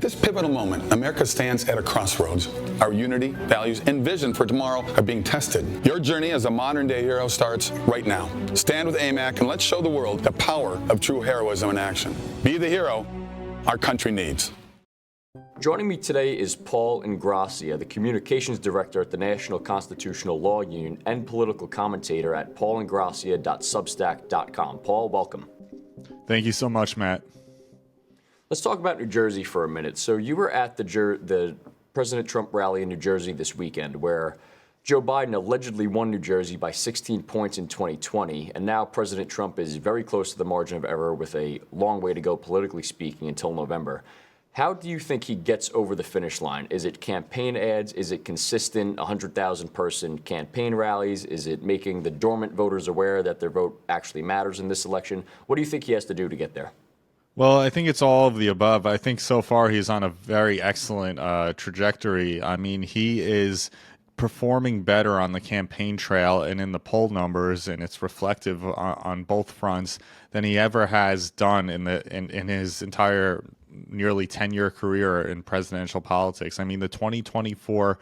At this pivotal moment, America stands at a crossroads. Our unity, values, and vision for tomorrow are being tested. Your journey as a modern-day hero starts right now. Stand with AMAC and let's show the world the power of true heroism in action. Be the hero our country needs. Joining me today is Paul Ingrassia, the Communications Director at the National Constitutional Law Union and political commentator at paulingrassia.substack.com. Paul, welcome. Thank you so much, Matt. Let's talk about New Jersey for a minute. So you were at the President Trump rally in New Jersey this weekend, where Joe Biden allegedly won New Jersey by 16 points in 2020, and now President Trump is very close to the margin of error with a long way to go politically speaking until November. How do you think he gets over the finish line? Is it campaign ads? Is it consistent 100,000-person campaign rallies? Is it making the dormant voters aware that their vote actually matters in this election? What do you think he has to do to get there? Well, I think it's all of the above. I think so far he's on a very excellent trajectory. I mean, he is performing better on the campaign trail and in the poll numbers, and it's reflective on both fronts than he ever has done in his entire nearly 10-year career in presidential politics. I mean, the 2024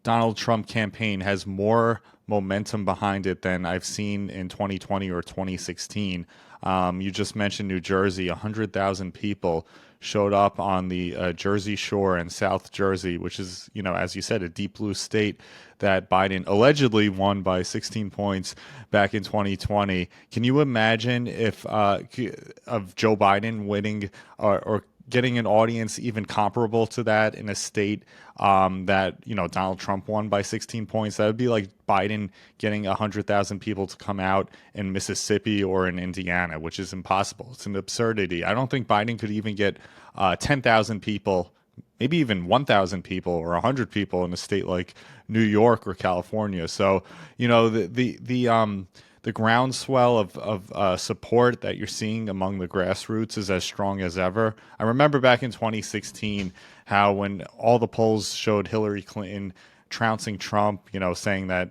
Donald Trump campaign has more momentum behind it than I've seen in 2020 or 2016. You just mentioned New Jersey. 100,000 people showed up on the Jersey Shore in South Jersey, which is, as you said, a deep blue state that Biden allegedly won by 16 points back in 2020. Can you imagine if of Joe Biden winning or getting an audience even comparable to that in a state that Donald Trump won by 16 points? That would be like Biden getting 100,000 people to come out in Mississippi or in Indiana, which is impossible. It's an absurdity. I don't think Biden could even get 10,000 people, maybe even 1,000 people or 100 people in a state like New York or California. So the groundswell of support that you're seeing among the grassroots is as strong as ever. I remember back in 2016 how when all the polls showed Hillary Clinton trouncing Trump, saying that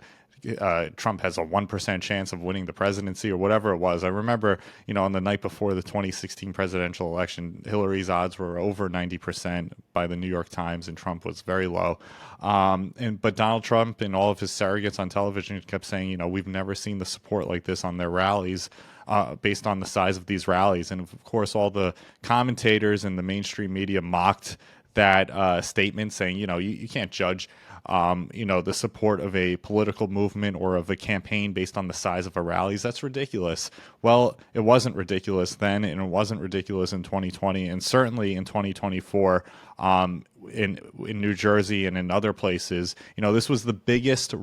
Trump has a 1% chance of winning the presidency or whatever it was. I remember, on the night before the 2016 presidential election, Hillary's odds were over 90% by the New York Times, and Trump was very low. But Donald Trump and all of his surrogates on television kept saying, we've never seen the support like this on their rallies, based on the size of these rallies. And of course, all the commentators and the mainstream media mocked that statement, saying, you can't judge the support of a political movement or of a campaign based on the size of a rallies. That's ridiculous. Well, it wasn't ridiculous then, and it wasn't ridiculous in 2020, and certainly in 2024 in New Jersey and in other places. This was the biggest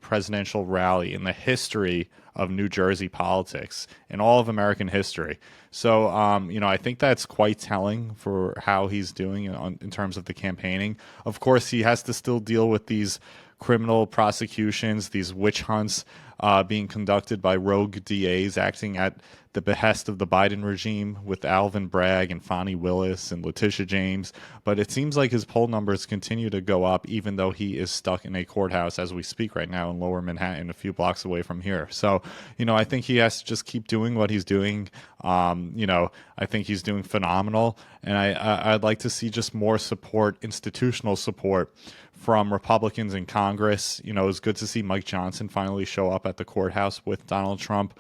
presidential rally in the history of New Jersey politics, in all of American history. So, I think that's quite telling for how he's doing in terms of the campaigning. Of course, he has to still deal with these criminal prosecutions, these witch hunts being conducted by rogue DAs acting at the behest of the Biden regime with Alvin Bragg and Fani Willis and Letitia James. But it seems like his poll numbers continue to go up, even though he is stuck in a courthouse as we speak right now in Lower Manhattan, a few blocks away from here. So, I think he has to just keep doing what he's doing. I think he's doing phenomenal. And I'd like to see just more support, institutional support from Republicans in Congress. It was good to see Mike Johnson finally show up at the courthouse with Donald Trump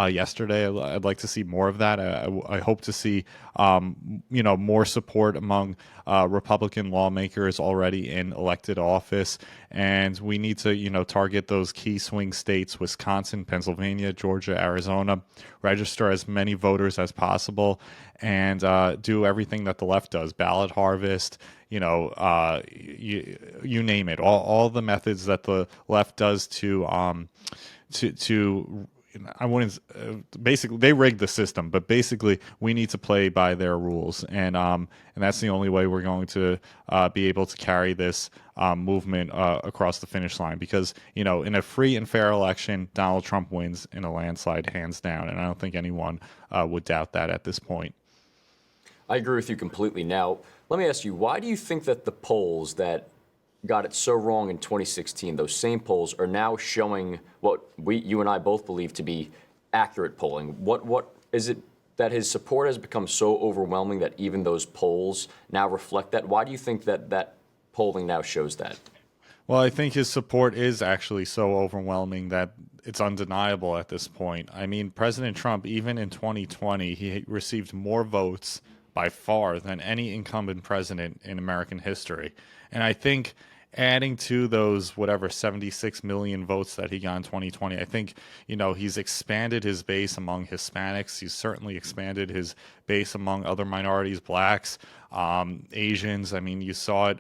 yesterday. I'd like to see more of that. I hope to see, more support among Republican lawmakers already in elected office. And we need to, target those key swing states, Wisconsin, Pennsylvania, Georgia, Arizona, register as many voters as possible, and do everything that the left does, ballot harvest, you name it, all the methods that the left does to I wouldn't basically, they rigged the system, but basically we need to play by their rules, and that's the only way we're going to be able to carry this movement across the finish line. Because in a free and fair election, Donald Trump wins in a landslide, hands down, and I don't think anyone would doubt that at this point. I agree with you completely. Now, let me ask you, why do you think that the polls that got it so wrong in 2016, those same polls are now showing what you and I both believe to be accurate polling? What is it that his support has become so overwhelming that even those polls now reflect that? Why do you think that polling now shows that? Well, I think his support is actually so overwhelming that it's undeniable at this point. I mean, President Trump, even in 2020, he received more votes by far than any incumbent president in American history. And I think adding to those, whatever, 76 million votes that he got in 2020, I think, he's expanded his base among Hispanics. He's certainly expanded his base among other minorities, blacks, Asians. I mean, you saw it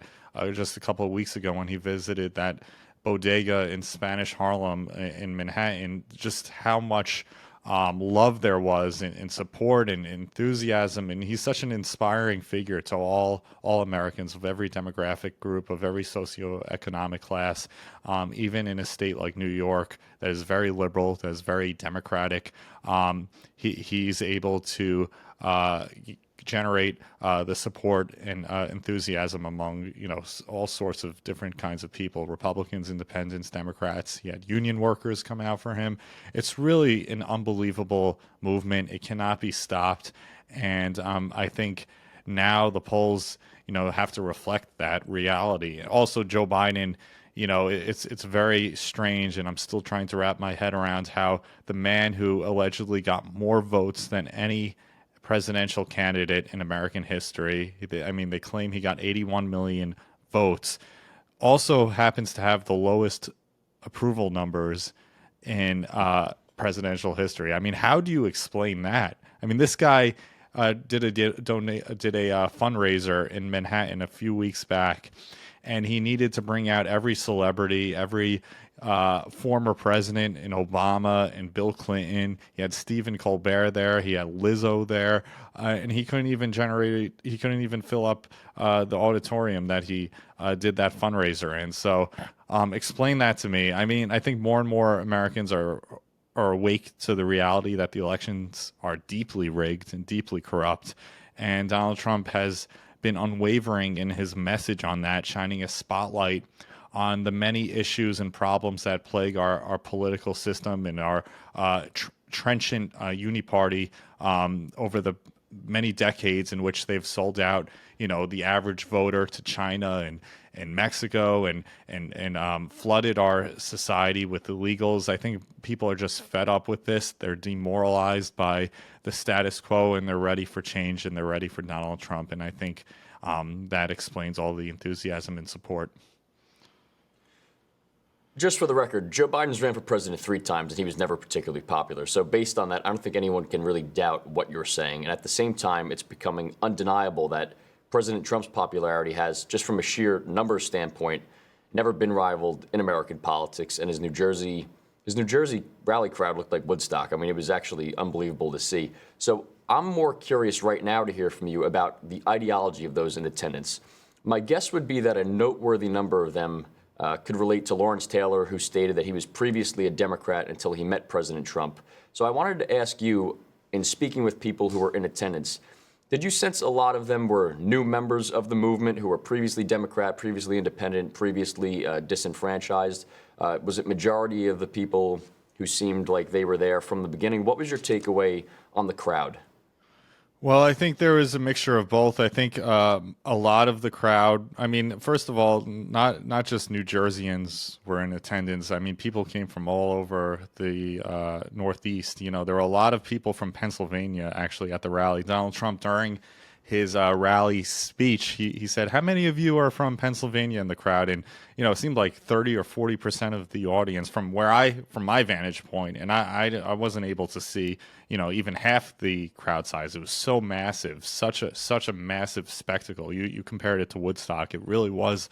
just a couple of weeks ago when he visited that bodega in Spanish Harlem in Manhattan, just how much love there was and support and enthusiasm. And he's such an inspiring figure to all Americans of every demographic group, of every socioeconomic class, even in a state like New York that is very liberal, that is very democratic. He's able to generate the support and enthusiasm among all sorts of different kinds of people: Republicans, Independents, Democrats. He had union workers come out for him. It's really an unbelievable movement. It cannot be stopped, and I think now the polls have to reflect that reality. Also, Joe Biden, it's very strange, and I'm still trying to wrap my head around how the man who allegedly got more votes than any presidential candidate in American history, I mean, they claim he got 81 million votes, also happens to have the lowest approval numbers in presidential history. I mean, how do you explain that? I mean, this guy did a fundraiser in Manhattan a few weeks back, and he needed to bring out every celebrity, every former president, and Obama and Bill Clinton. He had Stephen Colbert there. He had Lizzo there, and he couldn't even fill up the auditorium that he did that fundraiser in. So, explain that to me. I mean, I think more and more Americans are awake to the reality that the elections are deeply rigged and deeply corrupt, and Donald Trump has been unwavering in his message on that, shining a spotlight on the many issues and problems that plague our political system and our trenchant uniparty over the many decades in which they've sold out, the average voter to China and Mexico and flooded our society with illegals. I think people are just fed up with this. They're demoralized by the status quo, and they're ready for change, and they're ready for Donald Trump. And I think that explains all the enthusiasm and support. Just for the record, Joe Biden's ran for president 3 times, and he was never particularly popular. So based on that, I don't think anyone can really doubt what you're saying. And at the same time, it's becoming undeniable that President Trump's popularity has, just from a sheer numbers standpoint, never been rivaled in American politics. And his New Jersey rally crowd looked like Woodstock. I mean, it was actually unbelievable to see. So I'm more curious right now to hear from you about the ideology of those in attendance. My guess would be that a noteworthy number of them could relate to Lawrence Taylor, who stated that he was previously a Democrat until he met President Trump. So I wanted to ask you, in speaking with people who were in attendance, did you sense a lot of them were new members of the movement who were previously Democrat, previously independent, previously disenfranchised? Was it majority of the people who seemed like they were there from the beginning? What was your takeaway on the crowd? Well, I think there was a mixture of both. I think a lot of the crowd, I mean, first of all, not just New Jerseyans were in attendance. I mean, people came from all over the Northeast. There were a lot of people from Pennsylvania actually at the rally. Donald Trump, during his rally speech, he said, "How many of you are from Pennsylvania?" in the crowd, and it seemed like 30 or 40% of the audience from my vantage point, and I wasn't able to see even half the crowd size. It was so massive, such a massive spectacle. You compared it to Woodstock, it really was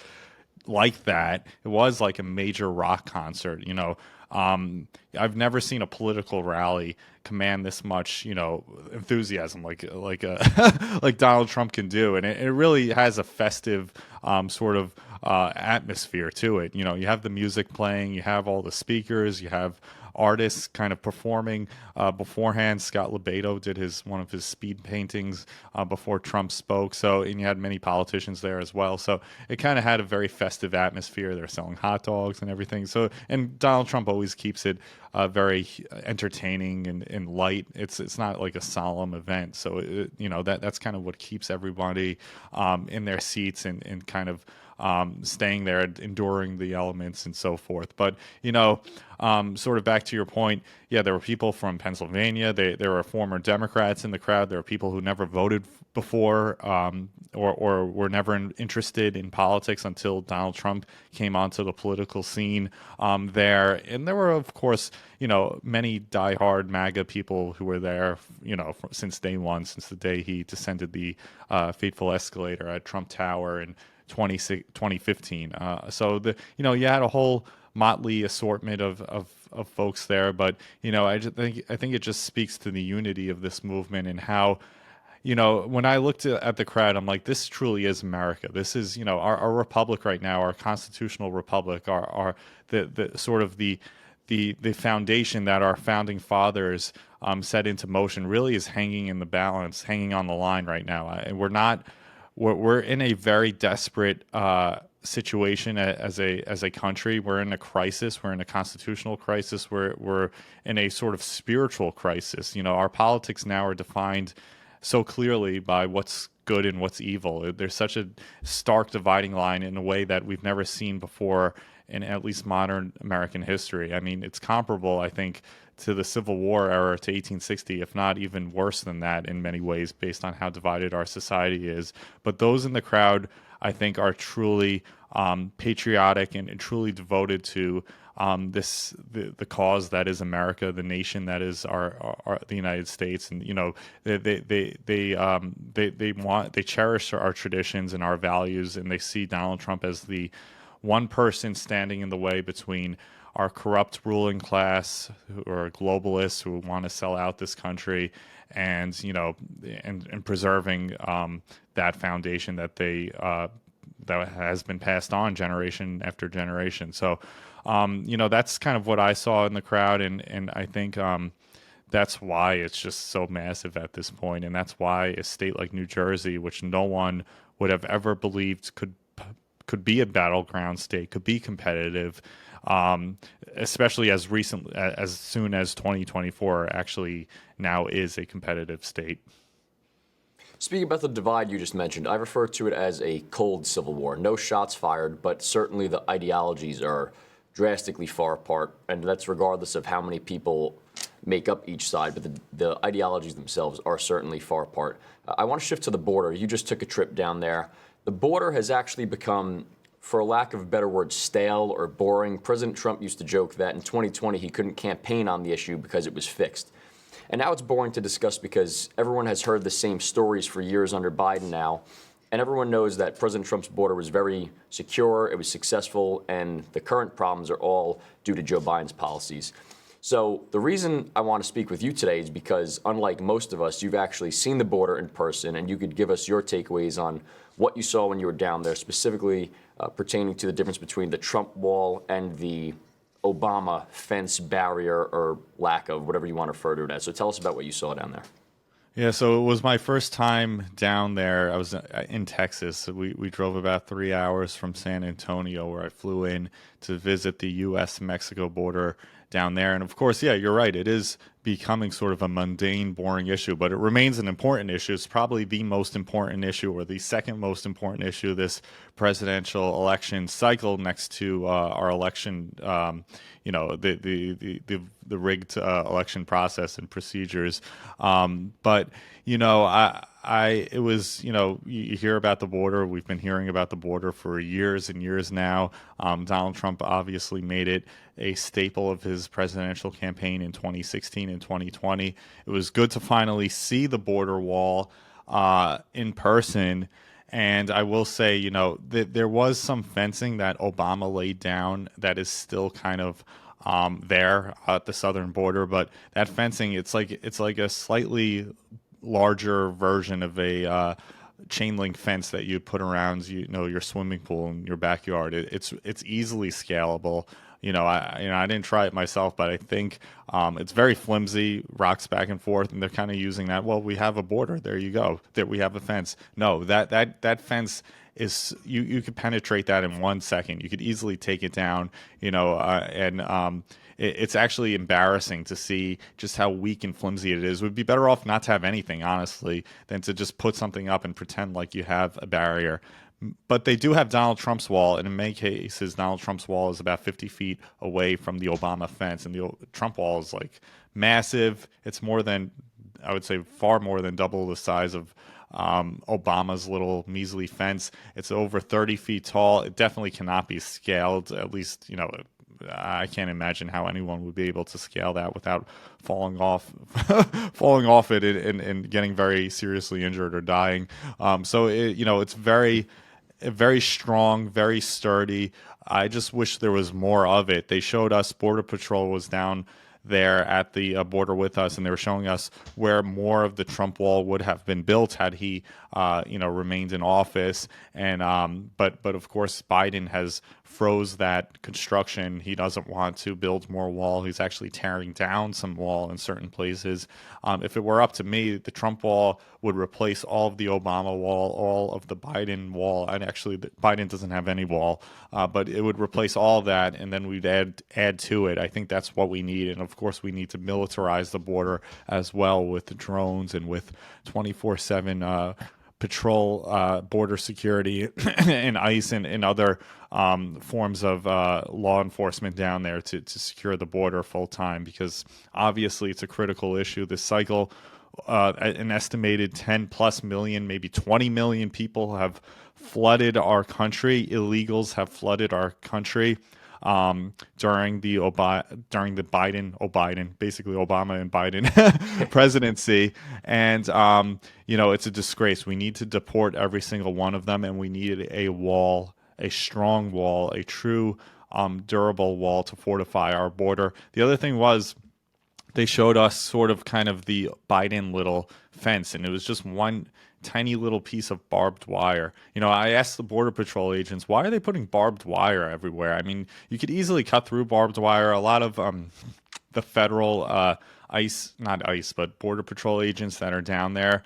like that. It was like a major rock concert. I've never seen a political rally command this much, enthusiasm like like Donald Trump can do, and it really has a festive sort of atmosphere to it. You have the music playing, you have all the speakers, you have artists kind of performing beforehand. Scott Lebedo did one of his speed paintings before Trump spoke. So, and you had many politicians there as well. So it kind of had a very festive atmosphere. They're selling hot dogs and everything. So, and Donald Trump always keeps it very entertaining and light. It's not like a solemn event. So, that's kind of what keeps everybody in their seats and kind of staying there, enduring the elements and so forth. But, sort of back to your point, yeah, there were people from Pennsylvania. There were former Democrats in the crowd. There were people who never voted before or were never interested in politics until Donald Trump came onto the political scene there. And there were, of course, many diehard MAGA people who were there, since day one, since the day he descended the fateful escalator at Trump Tower in 2015. So you had a whole motley assortment of folks there, but I think it just speaks to the unity of this movement and how, when I looked at the crowd, I'm like, this truly is America. This is, our republic right now, our constitutional republic, our the sort of the foundation that our founding fathers set into motion really is hanging in the balance, hanging on the line right now. And we're in a very desperate situation as a country. We're in a crisis. We're in a constitutional crisis. We're in a sort of spiritual crisis. Our politics now are defined so clearly by what's good and what's evil. There's such a stark dividing line in a way that we've never seen before in at least modern American history. I mean, it's comparable, I think, to the Civil War era, to 1860, if not even worse than that in many ways, based on how divided our society is. But those in the crowd, I think, are truly patriotic and truly devoted to the cause that is America, the nation that is the United States, and they cherish our traditions and our values, and they see Donald Trump as the one person standing in the way between our corrupt ruling class or globalists who want to sell out this country and preserving that foundation that that has been passed on generation after generation. So, that's kind of what I saw in the crowd. And I think that's why it's just so massive at this point. And that's why a state like New Jersey, which no one would have ever believed could be a battleground state, could be competitive, especially as soon as 2024 actually now is a competitive state. Speaking about the divide you just mentioned, I refer to it as a cold civil war. No shots fired, but certainly the ideologies are drastically far apart, and that's regardless of how many people make up each side, but the ideologies themselves are certainly far apart. I want to shift to the border. You just took a trip down there. The border has actually become, for lack of a better word, stale or boring. President Trump used to joke that in 2020 he couldn't campaign on the issue because it was fixed. And now it's boring to discuss because everyone has heard the same stories for years under Biden now. And everyone knows that President Trump's border was very secure, it was successful, and the current problems are all due to Joe Biden's policies. So the reason I want to speak with you today is because, unlike most of us, you've actually seen the border in person, and you could give us your takeaways on what you saw when you were down there, specifically pertaining to the difference between the Trump wall and the Obama fence, barrier, or lack of, whatever you want to refer to it as. So tell us about what you saw down there. Yeah, so it was my first time down there. I was in Texas. We drove about 3 hours from San Antonio, where I flew in to visit the U.S.-Mexico border down there. And of course, yeah, you're right. It is becoming sort of a mundane, boring issue, but it remains an important issue. It's probably the most important issue, or the second most important issue this presidential election cycle, next to our election, the rigged election process and procedures. But it was, you hear about the border. We've been hearing about the border for years and years now. Donald Trump obviously made it a staple of his presidential campaign in 2016 and 2020. It was good to finally see the border wall in person. And I will say, there was some fencing that Obama laid down that is still kind of there at the southern border. But that fencing, it's like a slightly larger version of a chain link fence that you put around your swimming pool in your backyard. It's easily scalable. I didn't try it myself, but I think it's very flimsy, rocks back and forth, and they're kind of using that. Well, we have a border. There you go. There we have a fence. No, that fence is you could penetrate that in 1 second. You could easily take it down. It's actually embarrassing to see just how weak and flimsy it is. It would be better off not to have anything, honestly, than to just put something up and pretend like you have a barrier. But they do have Donald Trump's wall, and in many cases, Donald Trump's wall is about 50 feet away from the Obama fence, and the Trump wall is like massive. It's more than, I would say, far more than double the size of Obama's little measly fence. It's over 30 feet tall. It definitely cannot be scaled. At least, I can't imagine how anyone would be able to scale that without falling off, falling off it and getting very seriously injured or dying. It's very strong, very sturdy. I just wish there was more of it. They showed us Border Patrol was down there at the border with us, and they were showing us where more of the Trump wall would have been built had he, remained in office. And but of course, Biden has froze that construction. He doesn't want to build more wall. He's actually tearing down some wall in certain places. If it were up to me, the Trump wall would replace all of the Obama wall, all of the Biden wall, and actually Biden doesn't have any wall, but it would replace all of that, and then we'd add to it. I think that's what we need, and of course we need to militarize the border as well with the drones and with 24/7 patrol, border security, and ICE and other forms of law enforcement down there to secure the border full time, because obviously it's a critical issue. This cycle, an estimated 10 plus million, maybe 20 million people have flooded our country. Illegals have flooded our country during the Biden, basically Obama and Biden presidency. And, it's a disgrace. We need to deport every single one of them, and we needed a wall, a strong wall, a true durable wall to fortify our border. The other thing was, they showed us sort of kind of the Biden little fence, and it was just one tiny little piece of barbed wire. I asked the Border Patrol agents, why are they putting barbed wire everywhere? I mean, you could easily cut through barbed wire. A lot of the federal not ICE, but Border Patrol agents that are down there,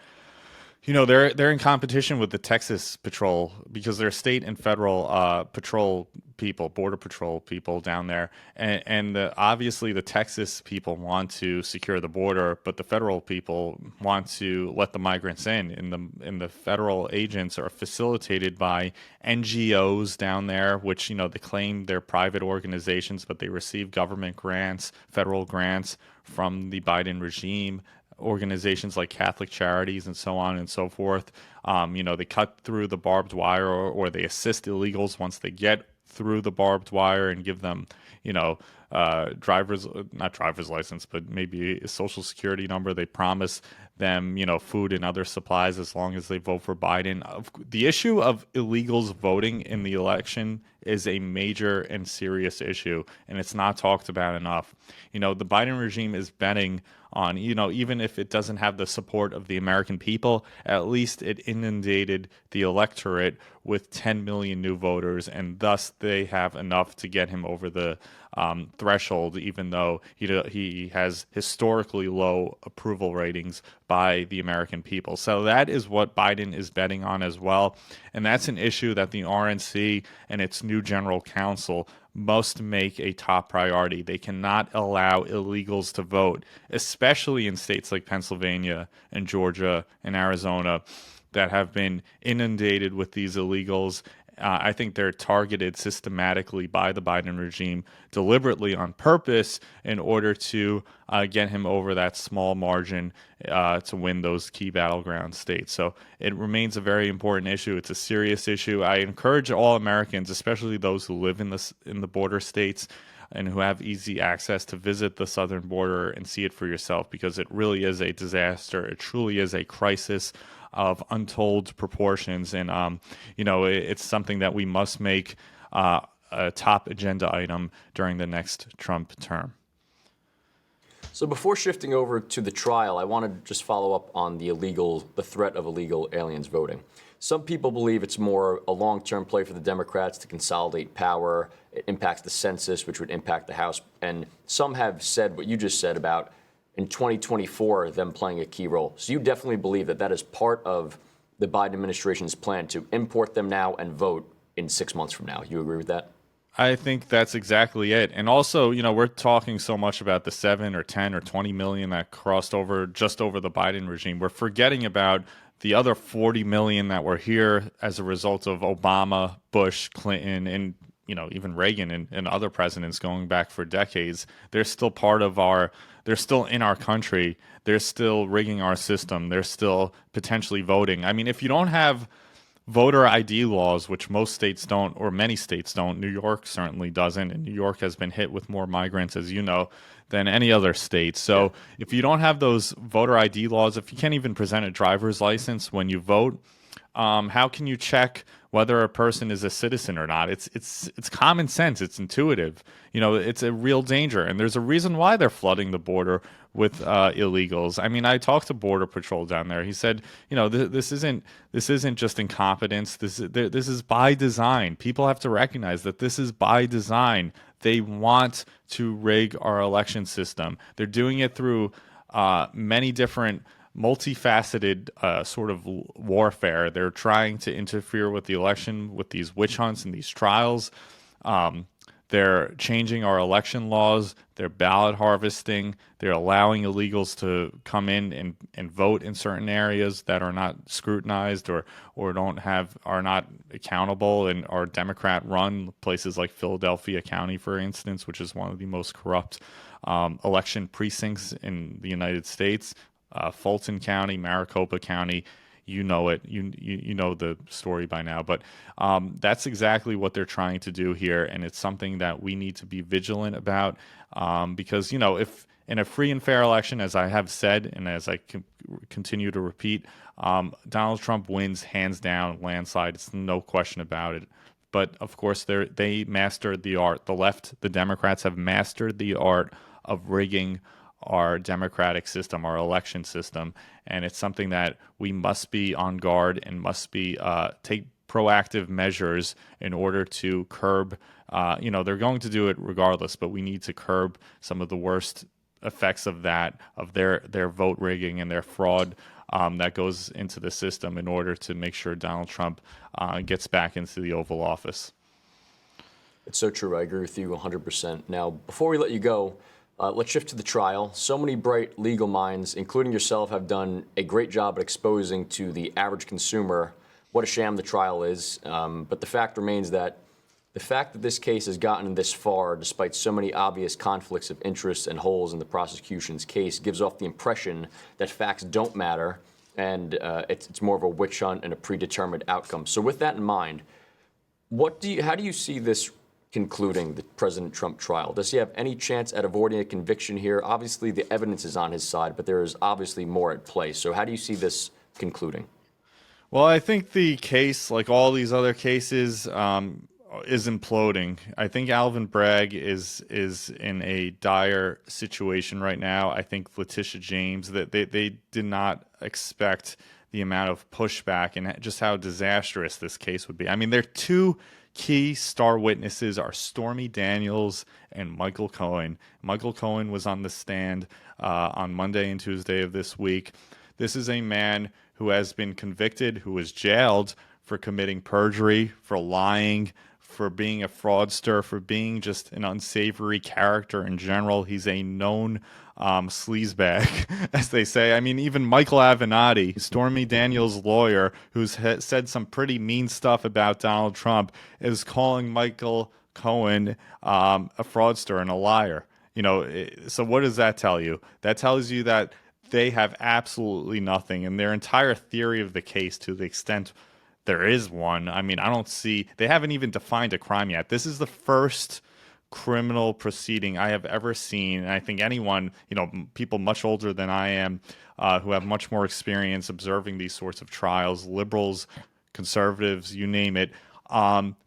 they're in competition with the Texas Patrol, because they're state and federal patrol people, Border Patrol people down there, and obviously the Texas people want to secure the border, but the federal people want to let the migrants in. And the federal agents are facilitated by NGOs down there, which they claim they're private organizations, but they receive government grants, federal grants from the Biden regime. Organizations like Catholic Charities and so on and so forth. They cut through the barbed wire, or they assist illegals once they get through the barbed wire, and give them, not driver's license, but maybe a social security number. They promise them, food and other supplies as long as they vote for Biden. The issue of illegals voting in the election is a major and serious issue, and it's not talked about enough. The Biden regime is betting on, even if it doesn't have the support of the American people, at least it inundated the electorate with 10 million new voters, and thus they have enough to get him over the threshold, even though he has historically low approval ratings by the American people. So that is what Biden is betting on as well, and that's an issue that the RNC and its new general counsel must make a top priority. They cannot allow illegals to vote, especially in states like Pennsylvania and Georgia and Arizona that have been inundated with these illegals. I think they're targeted systematically by the Biden regime, deliberately on purpose, in order to get him over that small margin to win those key battleground states. So it remains a very important issue. It's a serious issue. I encourage all Americans, especially those who live in the border states and who have easy access, to visit the southern border and see it for yourself, because it really is a disaster. It truly is a crisis of untold proportions, and it's something that we must make a top agenda item during the next Trump term. So before shifting over to the trial, I want to just follow up on the threat of illegal aliens voting. Some people believe it's more a long-term play for the Democrats to consolidate power. It impacts the census, which would impact the House. And some have said what you just said about in 2024, them playing a key role. So you definitely believe that that is part of the Biden administration's plan to import them now and vote in 6 months from now. You agree with that? I think that's exactly it. And also, we're talking so much about the 7 or 10 or 20 million that crossed over just over the Biden regime. We're forgetting about the other 40 million that were here as a result of Obama, Bush, Clinton, and even Reagan and other presidents going back for decades. They're still they're still in our country. They're still rigging our system. They're still potentially voting. I mean, if you don't have voter ID laws, which most states don't, or many states don't. New York certainly doesn't, and New York has been hit with more migrants, as you know, than any other state. So if you don't have those voter ID laws, if you can't even present a driver's license when you vote, how can you check whether a person is a citizen or not? It's common sense. It's intuitive. It's a real danger, and there's a reason why they're flooding the border with illegals. I mean, I talked to Border Patrol down there. He said, this isn't just incompetence. This is by design. People have to recognize that this is by design. They want to rig our election system. They're doing it through many different multifaceted sort of warfare. They're trying to interfere with the election with these witch hunts and these trials. They're changing our election laws. They're ballot harvesting. They're allowing illegals to come in and vote in certain areas that are not scrutinized or are not accountable and are Democrat run, places like Philadelphia County, for instance, which is one of the most corrupt election precincts in the United States. Fulton County, Maricopa County, you know it. You know the story by now. But that's exactly what they're trying to do here, and it's something that we need to be vigilant about because, if in a free and fair election, as I have said and as I continue to repeat, Donald Trump wins hands down, landslide. It's no question about it. But, of course, they mastered the art. The Democrats have mastered the art of rigging our democratic system, our election system, and it's something that we must be on guard and must be take proactive measures in order to curb. They're going to do it regardless, but we need to curb some of the worst effects of their vote rigging and their fraud that goes into the system in order to make sure Donald Trump gets back into the Oval Office. It's so true. I agree with you 100%. Now, before we let you go, let's shift to the trial. So many bright legal minds, including yourself, have done a great job at exposing to the average consumer what a sham the trial is. But the fact remains that the fact that this case has gotten this far, despite so many obvious conflicts of interest and holes in the prosecution's case, gives off the impression that facts don't matter and it's more of a witch hunt and a predetermined outcome. So with that in mind, how do you see this concluding the President Trump trial? Does he have any chance at avoiding a conviction here? Obviously, the evidence is on his side, but there is obviously more at play. So how do you see this concluding? Well, I think the case, like all these other cases, is imploding. I think Alvin Bragg is in a dire situation right now. I think Letitia James, that they did not expect the amount of pushback and just how disastrous this case would be. I mean, their two key star witnesses are Stormy Daniels and Michael Cohen. Michael Cohen was on the stand on Monday and Tuesday of this week. This is a man who has been convicted, who was jailed for committing perjury, for lying, for being a fraudster, for being just an unsavory character in general. He's a known sleazebag, as they say. I mean, even Michael Avenatti, Stormy Daniels' lawyer, who's said some pretty mean stuff about Donald Trump, is calling Michael Cohen a fraudster and a liar. So what does that tell you? That tells you that they have absolutely nothing, and their entire theory of the case, to the extent there is one, I mean, they haven't even defined a crime yet. This is the first criminal proceeding I have ever seen. And I think anyone, people much older than I am, who have much more experience observing these sorts of trials, liberals, conservatives, you name it,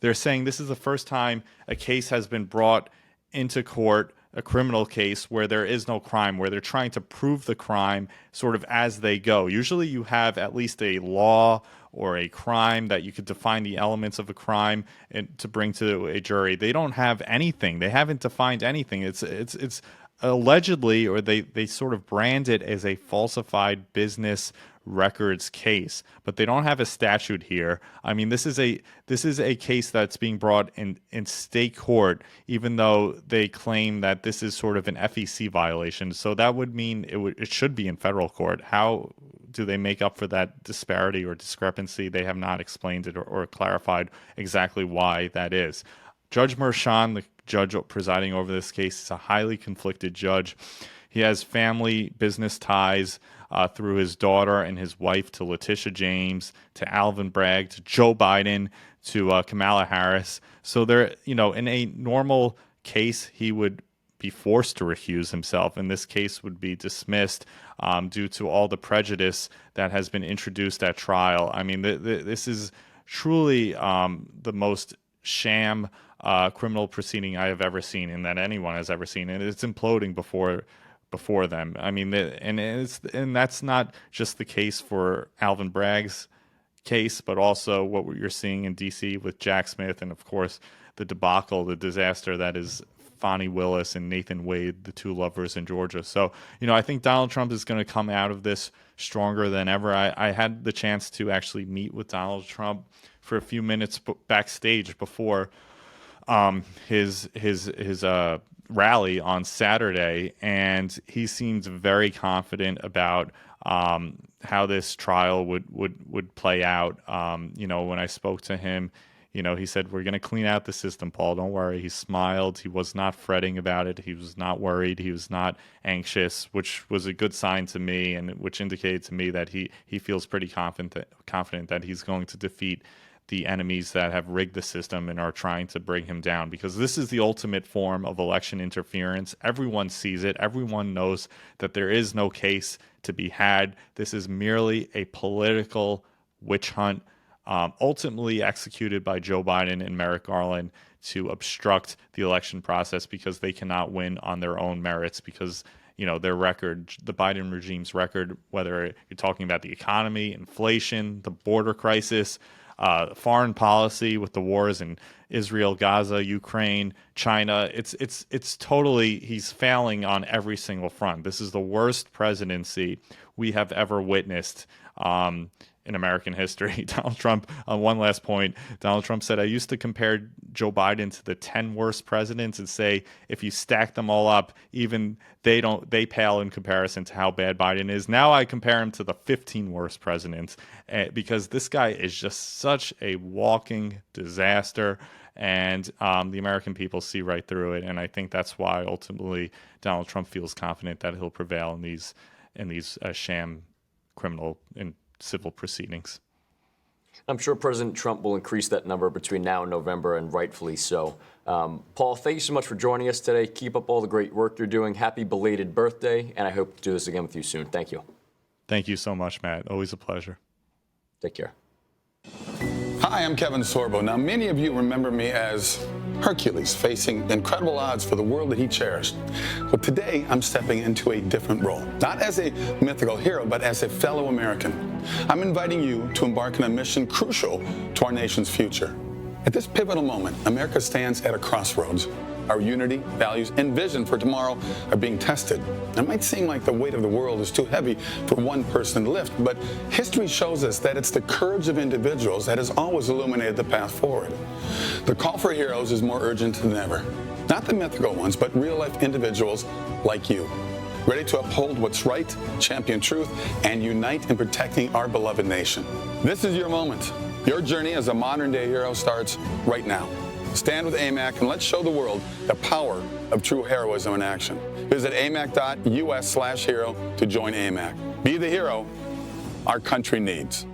they're saying this is the first time a case has been brought into court a criminal case where there is no crime, where they're trying to prove the crime sort of as they go. Usually you have at least a law or a crime that you could define the elements of a crime and to bring to a jury. They don't have anything. They haven't defined anything. It's allegedly, or they sort of brand it as a falsified business records case, but they don't have a statute here. I mean, this is a case that's being brought in state court, even though they claim that this is sort of an FEC violation. So that would mean it should be in federal court. How do they make up for that disparity or discrepancy? They have not explained it or clarified exactly why that is. Judge Maran, the judge presiding over this case, is a highly conflicted judge. He has family business ties through his daughter and his wife to Letitia James, to Alvin Bragg, to Joe Biden, to Kamala Harris. So they're, in a normal case, he would be forced to recuse himself, and this case would be dismissed due to all the prejudice that has been introduced at trial. I mean, this is truly the most sham criminal proceeding I have ever seen, and that anyone has ever seen, and it's imploding before them. I mean, and that's not just the case for Alvin Bragg's case, but also what you're seeing in D.C. with Jack Smith, and of course the debacle, the disaster that is Fonnie Willis and Nathan Wade, the two lovers in Georgia. So, I think Donald Trump is going to come out of this stronger than ever. I had the chance to actually meet with Donald Trump for a few minutes backstage before his rally on Saturday, and he seems very confident about how this trial would play out. When I spoke to him, he said, "We're going to clean out the system, Paul. Don't worry." He smiled. He was not fretting about it. He was not worried. He was not anxious, which was a good sign to me, and which indicated to me that he feels pretty confident that he's going to defeat the enemies that have rigged the system and are trying to bring him down, because this is the ultimate form of election interference. Everyone sees it. Everyone knows that there is no case to be had. This is merely a political witch hunt, ultimately executed by Joe Biden and Merrick Garland to obstruct the election process, because they cannot win on their own merits, because their record, the Biden regime's record, whether you're talking about the economy, inflation, the border crisis, foreign policy with the wars in Israel, Gaza, Ukraine, China. It's totally, he's failing on every single front. This is the worst presidency we have ever witnessed in American history. Donald Trump, on one last point, Donald Trump said, "I used to compare Joe Biden to the 10 worst presidents and say, if you stack them all up, even they pale in comparison to how bad Biden is. Now I compare him to the 15 worst presidents because this guy is just such a walking disaster." And the American people see right through it. And I think that's why ultimately Donald Trump feels confident that he'll prevail in these sham criminal and civil proceedings. I'm sure President Trump will increase that number between now and November, and rightfully so. Paul, thank you so much for joining us today. Keep up all the great work you're doing. Happy belated birthday, and I hope to do this again with you soon. Thank you. Thank you so much, Matt. Always a pleasure. Take care. Hi, I'm Kevin Sorbo. Now, many of you remember me as Hercules, facing incredible odds for the world that he cherished. But today, I'm stepping into a different role. Not as a mythical hero, but as a fellow American. I'm inviting you to embark on a mission crucial to our nation's future. At this pivotal moment, America stands at a crossroads. Our unity, values, and vision for tomorrow are being tested. It might seem like the weight of the world is too heavy for one person to lift, but history shows us that it's the courage of individuals that has always illuminated the path forward. The call for heroes is more urgent than ever. Not the mythical ones, but real-life individuals like you, ready to uphold what's right, champion truth, and unite in protecting our beloved nation. This is your moment. Your journey as a modern-day hero starts right now. Stand with AMAC and let's show the world the power of true heroism in action. Visit amac.us/hero to join AMAC. Be the hero our country needs.